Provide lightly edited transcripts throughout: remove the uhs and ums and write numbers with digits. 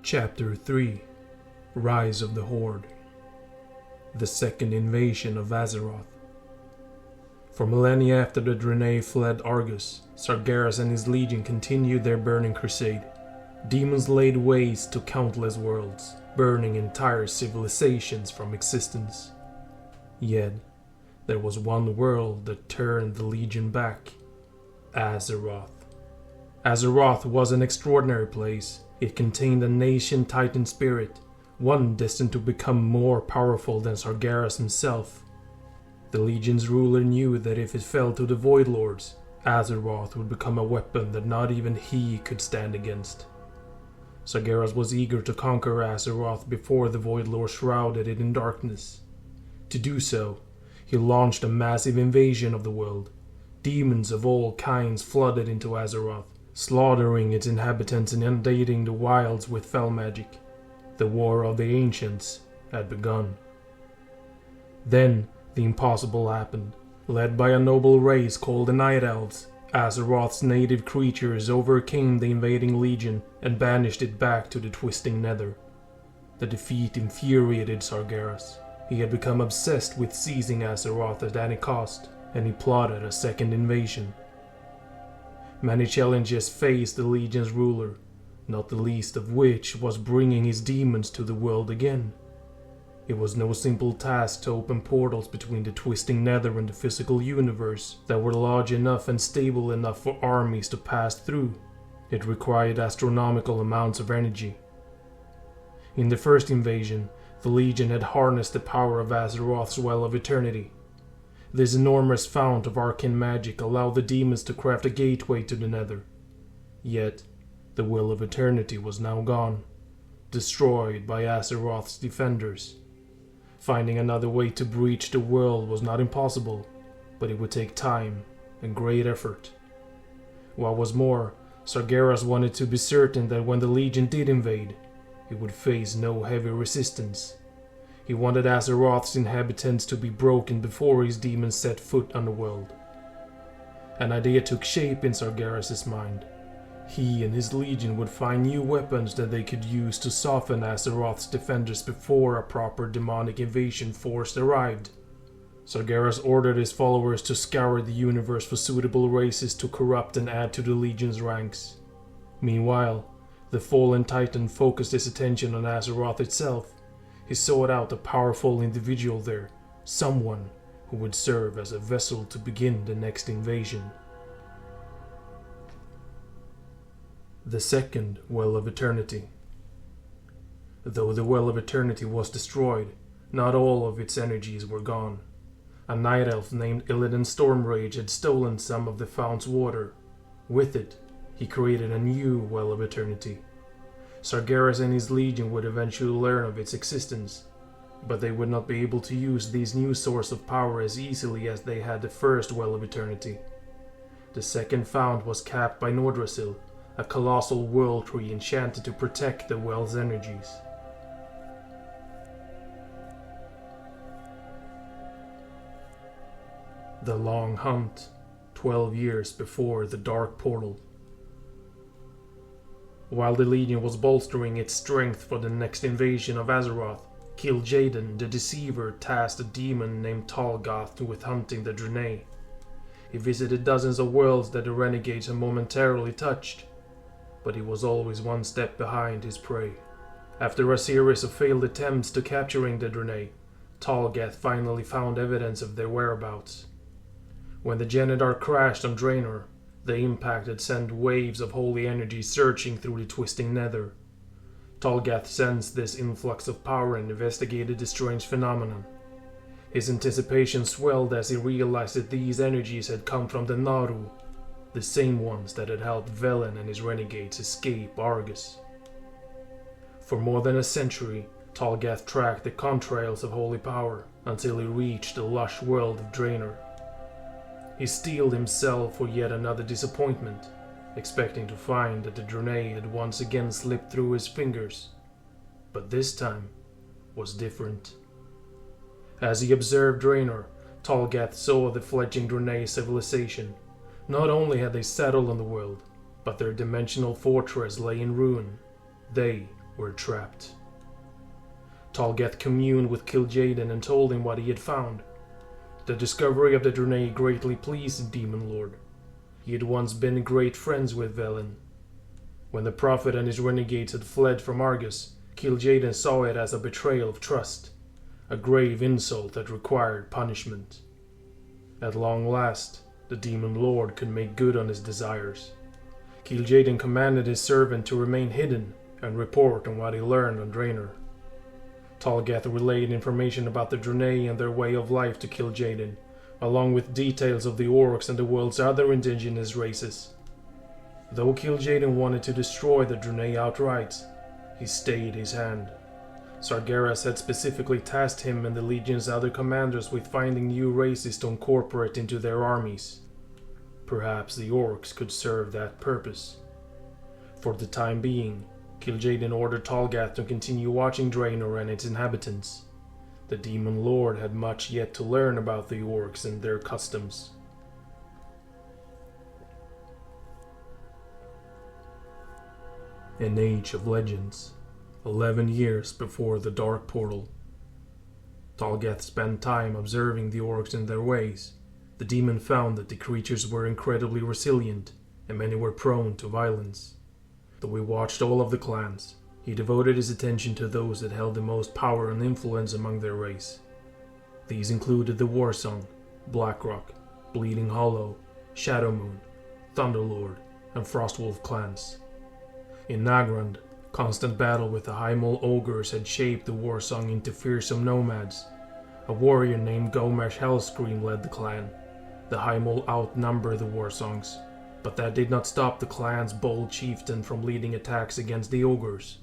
Chapter 3 Rise of the Horde. The Second Invasion of Azeroth. For millennia after the Draenei fled Argus, Sargeras and his legion continued their burning crusade. Demons laid waste to countless worlds, burning entire civilizations from existence. Yet, there was one world that turned the legion back: Azeroth. Azeroth was an extraordinary place. It contained a nation titan spirit, one destined to become more powerful than Sargeras himself. The Legion's ruler knew that if it fell to the Void Lords, Azeroth would become a weapon that not even he could stand against. Sargeras was eager to conquer Azeroth before the Void Lords shrouded it in darkness. To do so, he launched a massive invasion of the world. Demons of all kinds flooded into Azeroth, slaughtering its inhabitants and inundating the wilds with fell magic. The War of the Ancients had begun. Then the impossible happened. Led by a noble race called the Night Elves, Azeroth's native creatures overcame the invading legion and banished it back to the twisting nether. The defeat infuriated Sargeras. He had become obsessed with seizing Azeroth at any cost, and he plotted a second invasion. Many challenges faced the Legion's ruler, not the least of which was bringing his demons to the world again. It was no simple task to open portals between the twisting nether and the physical universe that were large enough and stable enough for armies to pass through. It required astronomical amounts of energy. In the first invasion, the Legion had harnessed the power of Azeroth's Well of Eternity. This enormous fount of arcane magic allowed the demons to craft a gateway to the nether. Yet, the Well of Eternity was now gone, destroyed by Azeroth's defenders. Finding another way to breach the world was not impossible, but it would take time and great effort. What was more, Sargeras wanted to be certain that when the Legion did invade, it would face no heavy resistance. He wanted Azeroth's inhabitants to be broken before his demons set foot on the world. An idea took shape in Sargeras' mind. He and his legion would find new weapons that they could use to soften Azeroth's defenders before a proper demonic invasion force arrived. Sargeras ordered his followers to scour the universe for suitable races to corrupt and add to the legion's ranks. Meanwhile, the fallen titan focused his attention on Azeroth itself. He sought out a powerful individual there, someone who would serve as a vessel to begin the next invasion. The Second Well of Eternity. Though the Well of Eternity was destroyed, not all of its energies were gone. A night elf named Illidan Stormrage had stolen some of the fount's water. With it, he created a new Well of Eternity. Sargeras and his legion would eventually learn of its existence, but they would not be able to use this new source of power as easily as they had the first Well of Eternity. The second fount was capped by Nordrassil, a colossal world tree enchanted to protect the well's energies. The Long Hunt, 12 years before the Dark Portal. While the Legion was bolstering its strength for the next invasion of Azeroth, Kil'jaeden the Deceiver tasked a demon named Talgoth with hunting the Draenei. He visited dozens of worlds that the renegades had momentarily touched, but he was always one step behind his prey. After a series of failed attempts to capturing the Draenei, Talgoth finally found evidence of their whereabouts. When the Genedar crashed on Draenor, the impact had sent waves of holy energy surging through the twisting nether. Talgoth sensed this influx of power and investigated the strange phenomenon. His anticipation swelled as he realized that these energies had come from the Naru, the same ones that had helped Velen and his renegades escape Argus. For more than a century, Talgoth tracked the contrails of holy power until he reached the lush world of Draenor. He steeled himself for yet another disappointment, expecting to find that the Draenei had once again slipped through his fingers, but this time was different. As he observed Draenor, Talgoth saw the fledgling Draenei civilization. Not only had they settled on the world, but their dimensional fortress lay in ruin. They were trapped. Talgeth communed with Kil'jaeden and told him what he had found. The discovery of the Draenei greatly pleased the Demon Lord. He had once been great friends with Velen. When the Prophet and his renegades had fled from Argus, Kil'jaeden saw it as a betrayal of trust, a grave insult that required punishment. At long last, the Demon Lord could make good on his desires. Kil'jaeden commanded his servant to remain hidden and report on what he learned on Draenor. Talgeth relayed information about the Draenei and their way of life to Kil'jaeden, along with details of the orcs and the world's other indigenous races. Though Kil'jaeden wanted to destroy the Draenei outright, he stayed his hand. Sargeras had specifically tasked him and the Legion's other commanders with finding new races to incorporate into their armies. Perhaps the orcs could serve that purpose. For the time being, Kil'jaeden ordered Talgeth to continue watching Draenor and its inhabitants. The Demon Lord had much yet to learn about the orcs and their customs. An Age of Legends, 11 years before the Dark Portal. Talgeth spent time observing the orcs and their ways. The demon found that the creatures were incredibly resilient, and many were prone to violence. Though he watched all of the clans, he devoted his attention to those that held the most power and influence among their race. These included the Warsong, Blackrock, Bleeding Hollow, Shadowmoon, Thunderlord, and Frostwolf clans. In Nagrand, constant battle with the Highmole ogres had shaped the Warsong into fearsome nomads. A warrior named Gomesh Hellscream led the clan. The Highmole outnumbered the Warsongs, but that did not stop the clan's bold chieftain from leading attacks against the ogres.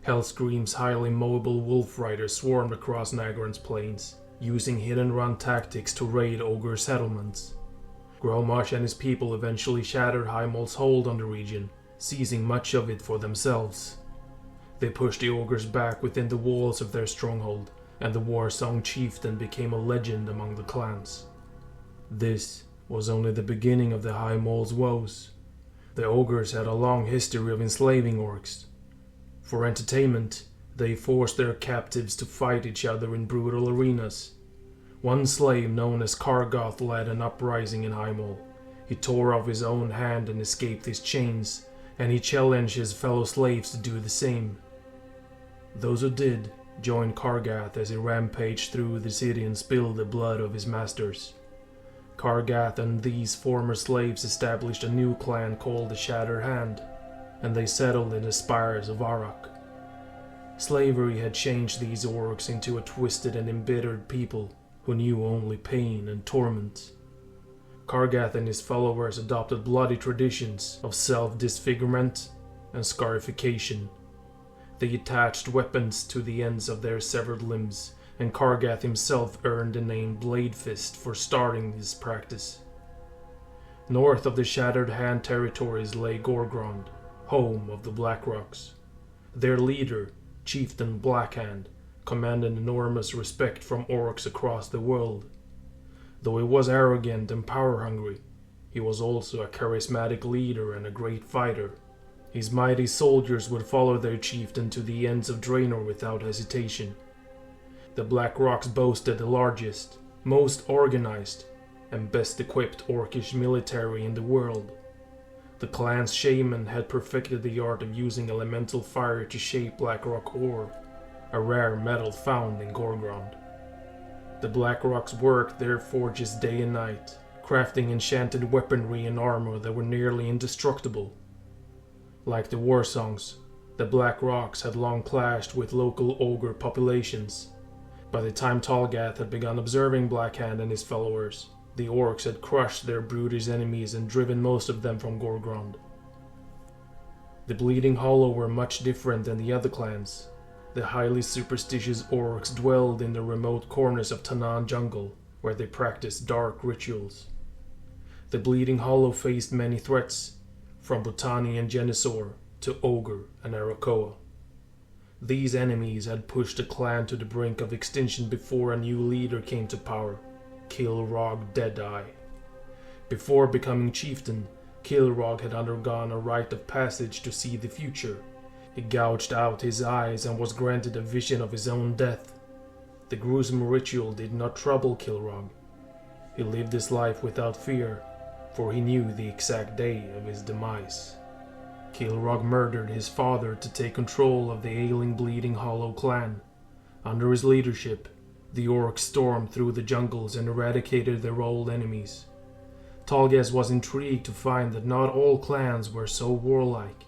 Hellscream's highly mobile wolf riders swarmed across Nagrand's plains, using hit-and-run tactics to raid ogre settlements. Gromosh and his people eventually shattered Highmole's hold on the region, seizing much of it for themselves. They pushed the ogres back within the walls of their stronghold, and the Warsong chieftain became a legend among the clans. This was only the beginning of the Highmole's woes. The ogres had a long history of enslaving orcs. For entertainment, they forced their captives to fight each other in brutal arenas. One slave known as Kargoth led an uprising in Highmole. He tore off his own hand and escaped his chains, and he challenged his fellow slaves to do the same. Those who did joined Kargath as he rampaged through the city and spilled the blood of his masters. Kargath and these former slaves established a new clan called the Shattered Hand, and they settled in the spires of Arak. Slavery had changed these orcs into a twisted and embittered people who knew only pain and torment. Kargath and his followers adopted bloody traditions of self-disfigurement and scarification. They attached weapons to the ends of their severed limbs, and Kargath himself earned the name Blade Fist for starting this practice. North of the Shattered Hand territories lay Gorgrond, home of the Blackrocks. Their leader, Chieftain Blackhand, commanded enormous respect from orcs across the world. Though he was arrogant and power-hungry, he was also a charismatic leader and a great fighter. His mighty soldiers would follow their chieftain to the ends of Draenor without hesitation. The Blackrocks boasted the largest, most organized, and best-equipped orcish military in the world. The clan's shaman had perfected the art of using elemental fire to shape Blackrock ore, a rare metal found in Gorgrond. The Blackrocks worked their forges day and night, crafting enchanted weaponry and armor that were nearly indestructible. Like the Warsongs, the Blackrocks had long clashed with local ogre populations. By the time Talgeth had begun observing Blackhand and his followers, the orcs had crushed their brutish enemies and driven most of them from Gorgrond. The Bleeding Hollow were much different than the other clans. The highly superstitious orcs dwelled in the remote corners of Tanaan jungle, where they practiced dark rituals. The Bleeding Hollow faced many threats, from Botani and Genisor to Ogre and Arakoa. These enemies had pushed the clan to the brink of extinction before a new leader came to power, Kilrog Deadeye. Before becoming chieftain, Kilrog had undergone a rite of passage to see the future. He gouged out his eyes and was granted a vision of his own death. The gruesome ritual did not trouble Kilrog. He lived his life without fear, for he knew the exact day of his demise. Kilrog murdered his father to take control of the ailing Bleeding Hollow clan. Under his leadership, the orcs stormed through the jungles and eradicated their old enemies. Talghaz was intrigued to find that not all clans were so warlike.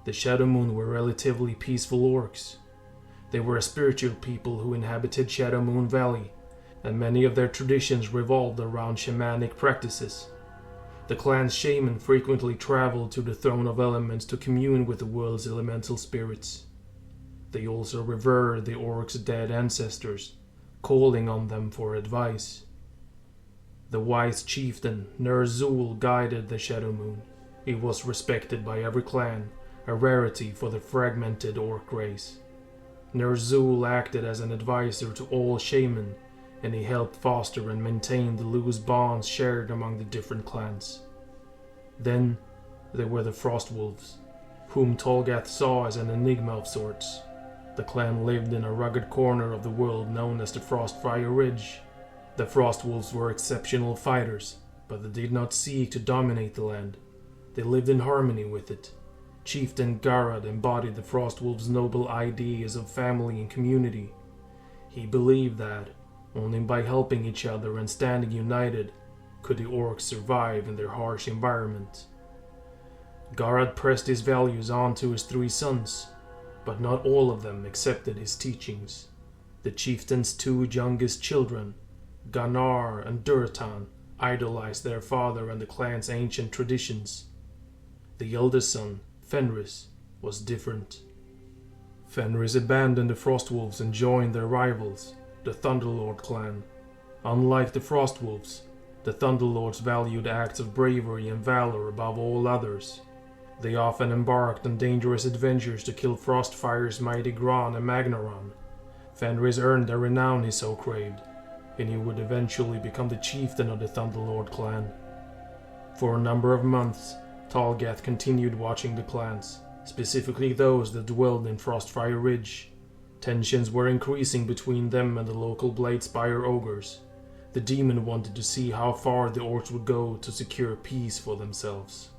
The Shadowmoon were relatively peaceful orcs. They were a spiritual people who inhabited Shadowmoon Valley, and many of their traditions revolved around shamanic practices. The clan's shaman frequently traveled to the Throne of Elements to commune with the world's elemental spirits. They also revered the orcs' dead ancestors, calling on them for advice. The wise chieftain Ner'zhul guided the Shadowmoon. He was respected by every clan, a rarity for the fragmented orc race. Ner'zhul acted as an advisor to all shaman, and he helped foster and maintain the loose bonds shared among the different clans. Then there were the Frostwolves, whom Talghaz saw as an enigma of sorts. The clan lived in a rugged corner of the world known as the Frostfire Ridge. The Frostwolves were exceptional fighters, but they did not seek to dominate the land. They lived in harmony with it. Chieftain Garad embodied the Frostwolves' noble ideas of family and community. He believed that, only by helping each other and standing united, could the orcs survive in their harsh environment. Garad pressed his values on to his 3 sons, but not all of them accepted his teachings. The chieftain's 2 youngest children, Ganar and Durtan, idolized their father and the clan's ancient traditions. The eldest son, Fenris, was different. Fenris abandoned the Frostwolves and joined their rivals, the Thunderlord clan. Unlike the Frostwolves, the Thunderlords valued acts of bravery and valor above all others. They often embarked on dangerous adventures to kill Frostfire's mighty Gron and Magnaron. Fenris earned the renown he so craved, and he would eventually become the chieftain of the Thunderlord clan. For a number of months, Talghaz continued watching the clans, specifically those that dwelled in Frostfire Ridge. Tensions were increasing between them and the local Bladespire ogres. The demon wanted to see how far the orcs would go to secure peace for themselves.